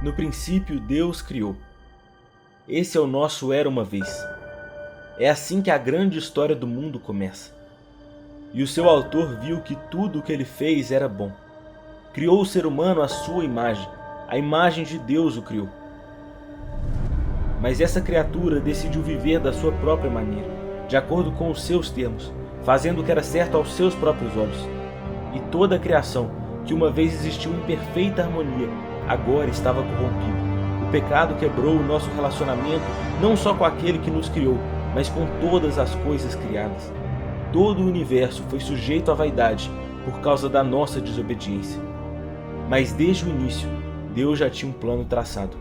No princípio, Deus criou. Esse é o nosso Era Uma Vez. É assim que a grande história do mundo começa. E o seu autor viu que tudo o que ele fez era bom. Criou o ser humano à sua imagem. A imagem de Deus o criou. Mas essa criatura decidiu viver da sua própria maneira, de acordo com os seus termos, fazendo o que era certo aos seus próprios olhos. E toda a criação, que uma vez existiu em perfeita harmonia, agora estava corrompida. O pecado quebrou o nosso relacionamento não só com aquele que nos criou, mas com todas as coisas criadas. Todo o universo foi sujeito à vaidade por causa da nossa desobediência. Mas desde o início, Deus já tinha um plano traçado,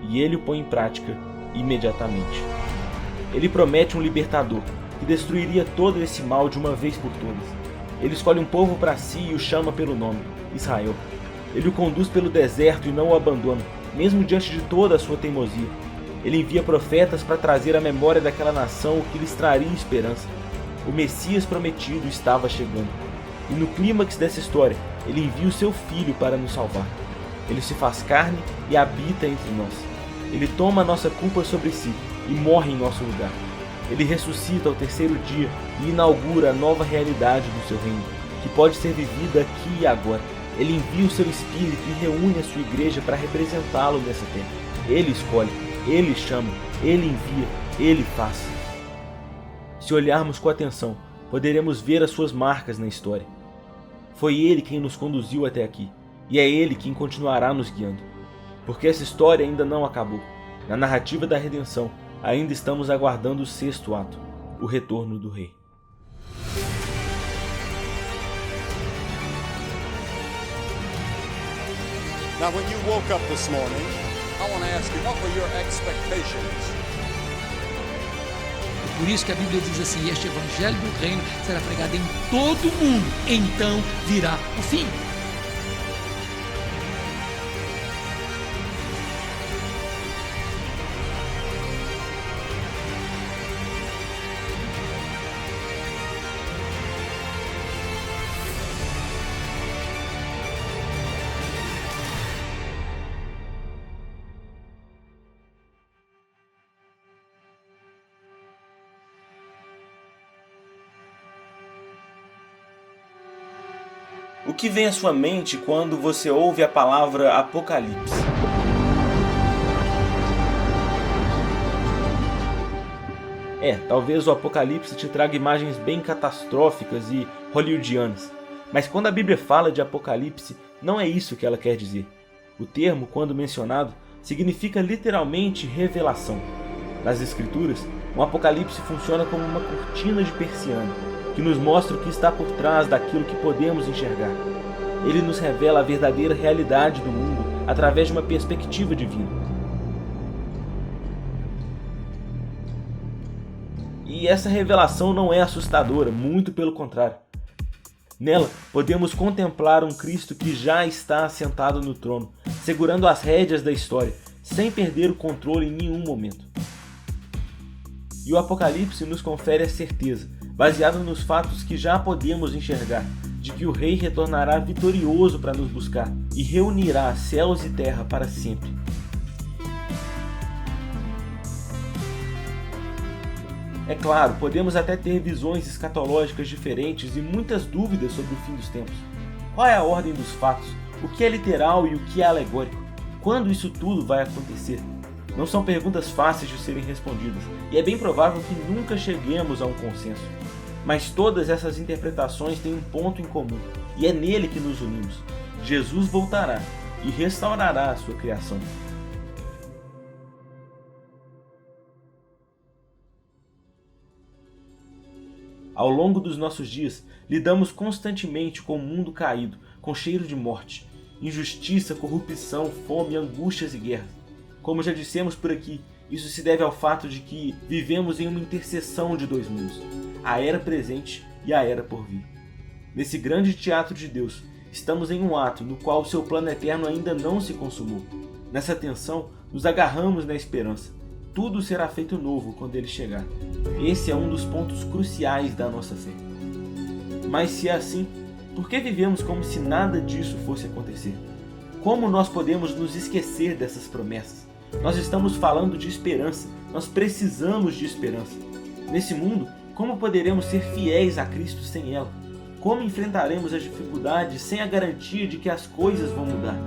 e ele o põe em prática imediatamente. Ele promete um libertador que destruiria todo esse mal de uma vez por todas. Ele escolhe um povo para si e o chama pelo nome, Israel. Ele o conduz pelo deserto e não o abandona, mesmo diante de toda a sua teimosia. Ele envia profetas para trazer à memória daquela nação o que lhes traria esperança. O Messias prometido estava chegando. E no clímax dessa história, ele envia o seu Filho para nos salvar. Ele se faz carne e habita entre nós. Ele toma a nossa culpa sobre si e morre em nosso lugar. Ele ressuscita ao terceiro dia e inaugura a nova realidade do seu reino, que pode ser vivida aqui e agora. Ele envia o seu Espírito e reúne a sua igreja para representá-lo nessa terra. Ele escolhe, ele chama, ele envia, ele faz. Se olharmos com atenção, poderemos ver as suas marcas na história. Foi ele quem nos conduziu até aqui, e é ele quem continuará nos guiando. Porque essa história ainda não acabou. Na narrativa da redenção, ainda estamos aguardando o sexto ato, o retorno do rei. Now, when you woke up this morning, I want to ask you, what were your expectations? Por isso que a Bíblia diz assim: este evangelho do reino será pregado em todo o mundo, então virá o fim. O que vem à sua mente quando você ouve a palavra Apocalipse? Talvez o Apocalipse te traga imagens bem catastróficas e hollywoodianas. Mas quando a Bíblia fala de Apocalipse, não é isso que ela quer dizer. O termo, quando mencionado, significa literalmente revelação. Nas Escrituras, um Apocalipse funciona como uma cortina de persiana, que nos mostra o que está por trás daquilo que podemos enxergar. Ele nos revela a verdadeira realidade do mundo através de uma perspectiva divina. E essa revelação não é assustadora, muito pelo contrário. Nela, podemos contemplar um Cristo que já está assentado no trono, segurando as rédeas da história, sem perder o controle em nenhum momento. E o Apocalipse nos confere a certeza, baseado nos fatos que já podemos enxergar, de que o Rei retornará vitorioso para nos buscar e reunirá céus e terra para sempre. É claro, podemos até ter visões escatológicas diferentes e muitas dúvidas sobre o fim dos tempos. Qual é a ordem dos fatos? O que é literal e o que é alegórico? Quando isso tudo vai acontecer? Não são perguntas fáceis de serem respondidas, e é bem provável que nunca cheguemos a um consenso. Mas todas essas interpretações têm um ponto em comum, e é nele que nos unimos. Jesus voltará e restaurará a sua criação. Ao longo dos nossos dias, lidamos constantemente com um mundo caído, com cheiro de morte, injustiça, corrupção, fome, angústias e guerras. Como já dissemos por aqui, isso se deve ao fato de que vivemos em uma interseção de dois mundos, a era presente e a era por vir. Nesse grande teatro de Deus, estamos em um ato no qual o seu plano eterno ainda não se consumou. Nessa tensão, nos agarramos na esperança. Tudo será feito novo quando ele chegar. Esse é um dos pontos cruciais da nossa fé. Mas se é assim, por que vivemos como se nada disso fosse acontecer? Como nós podemos nos esquecer dessas promessas? Nós estamos falando de esperança, nós precisamos de esperança. Nesse mundo, como poderemos ser fiéis a Cristo sem ela? Como enfrentaremos as dificuldades sem a garantia de que as coisas vão mudar?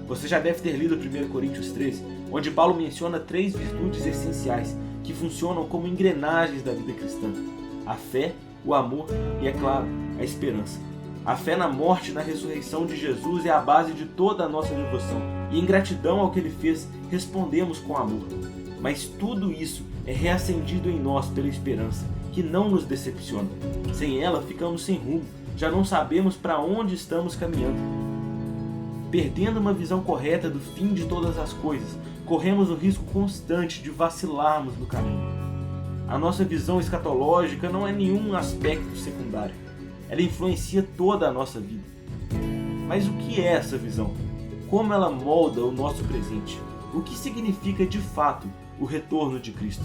Você já deve ter lido 1 Coríntios 13, onde Paulo menciona 3 virtudes essenciais que funcionam como engrenagens da vida cristã: a fé, o amor e, é claro, a esperança. A fé na morte e na ressurreição de Jesus é a base de toda a nossa devoção, e em gratidão ao que Ele fez, respondemos com amor. Mas tudo isso é reacendido em nós pela esperança, que não nos decepciona. Sem ela, ficamos sem rumo, já não sabemos para onde estamos caminhando. Perdendo uma visão correta do fim de todas as coisas, corremos o risco constante de vacilarmos no caminho. A nossa visão escatológica não é nenhum aspecto secundário. Ela influencia toda a nossa vida. Mas o que é essa visão? Como ela molda o nosso presente? O que significa de fato o retorno de Cristo?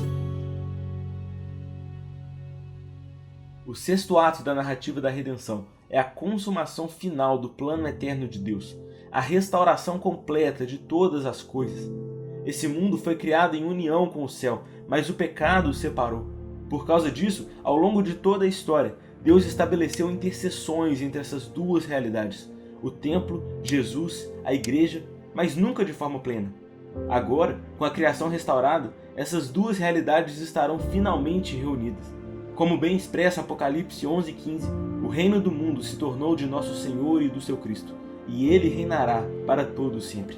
O 6º ato da narrativa da redenção é a consumação final do plano eterno de Deus, a restauração completa de todas as coisas. Esse mundo foi criado em união com o céu, mas o pecado o separou. Por causa disso, ao longo de toda a história, Deus estabeleceu interseções entre essas duas realidades: o templo, Jesus, a igreja, mas nunca de forma plena. Agora, com a criação restaurada, essas duas realidades estarão finalmente reunidas. Como bem expressa Apocalipse 11:15, o reino do mundo se tornou de nosso Senhor e do seu Cristo, e ele reinará para todo sempre.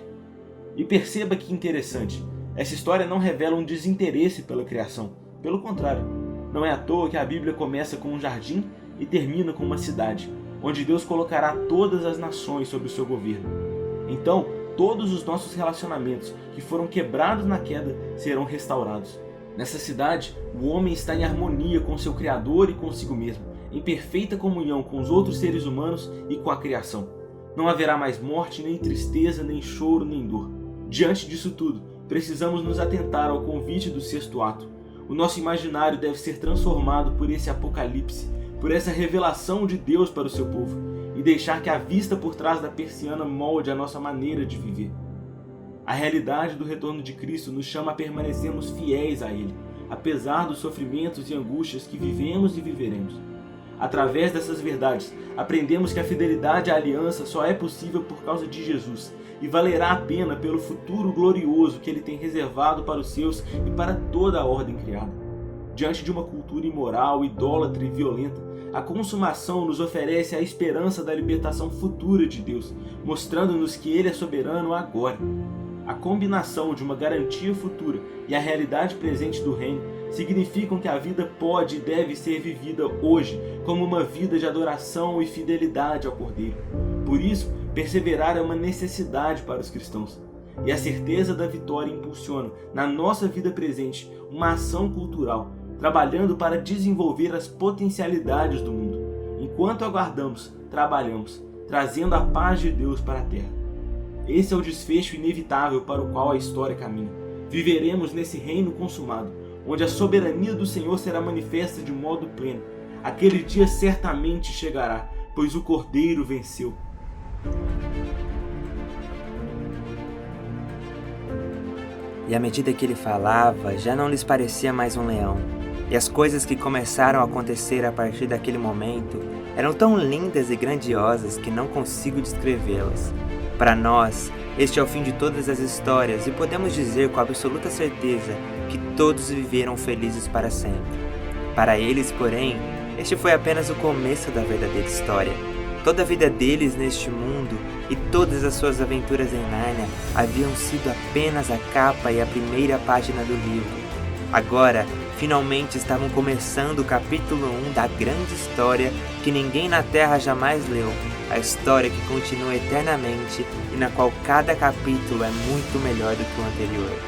E perceba que interessante, essa história não revela um desinteresse pela criação. Pelo contrário, não é à toa que a Bíblia começa com um jardim e termina com uma cidade, onde Deus colocará todas as nações sob o seu governo. Então, todos os nossos relacionamentos que foram quebrados na queda serão restaurados. Nessa cidade, o homem está em harmonia com seu Criador e consigo mesmo, em perfeita comunhão com os outros seres humanos e com a criação. Não haverá mais morte, nem tristeza, nem choro, nem dor. Diante disso tudo, precisamos nos atentar ao convite do 6º ato. O nosso imaginário deve ser transformado por esse apocalipse, por essa revelação de Deus para o seu povo, e deixar que a vista por trás da persiana molde a nossa maneira de viver. A realidade do retorno de Cristo nos chama a permanecermos fiéis a Ele, apesar dos sofrimentos e angústias que vivemos e viveremos. Através dessas verdades, aprendemos que a fidelidade à aliança só é possível por causa de Jesus, e valerá a pena pelo futuro glorioso que Ele tem reservado para os seus e para toda a ordem criada. Diante de uma cultura imoral, idólatra e violenta, a consumação nos oferece a esperança da libertação futura de Deus, mostrando-nos que Ele é soberano agora. A combinação de uma garantia futura e a realidade presente do reino significam que a vida pode e deve ser vivida hoje como uma vida de adoração e fidelidade ao Cordeiro. Por isso, perseverar é uma necessidade para os cristãos. E a certeza da vitória impulsiona, na nossa vida presente, uma ação cultural, trabalhando para desenvolver as potencialidades do mundo. Enquanto aguardamos, trabalhamos, trazendo a paz de Deus para a terra. Esse é o desfecho inevitável para o qual a história caminha. Viveremos nesse reino consumado, onde a soberania do Senhor será manifesta de modo pleno. Aquele dia certamente chegará, pois o Cordeiro venceu. E à medida que ele falava, já não lhes parecia mais um leão. E as coisas que começaram a acontecer a partir daquele momento eram tão lindas e grandiosas que não consigo descrevê-las. Para nós, este é o fim de todas as histórias e podemos dizer com absoluta certeza que todos viveram felizes para sempre. Para eles, porém, este foi apenas o começo da verdadeira história. Toda a vida deles neste mundo e todas as suas aventuras em Nárnia haviam sido apenas a capa e a primeira página do livro. Agora, finalmente estavam começando o capítulo 1 da grande história que ninguém na Terra jamais leu, a história que continua eternamente e na qual cada capítulo é muito melhor do que o anterior.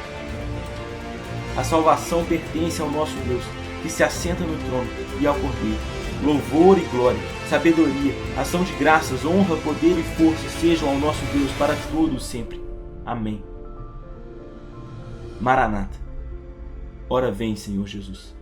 A salvação pertence ao nosso Deus, que se assenta no trono, e ao Cordeiro. Louvor e glória, sabedoria, ação de graças, honra, poder e força sejam ao nosso Deus para todos sempre. Amém. Maranata. Ora vem, Senhor Jesus.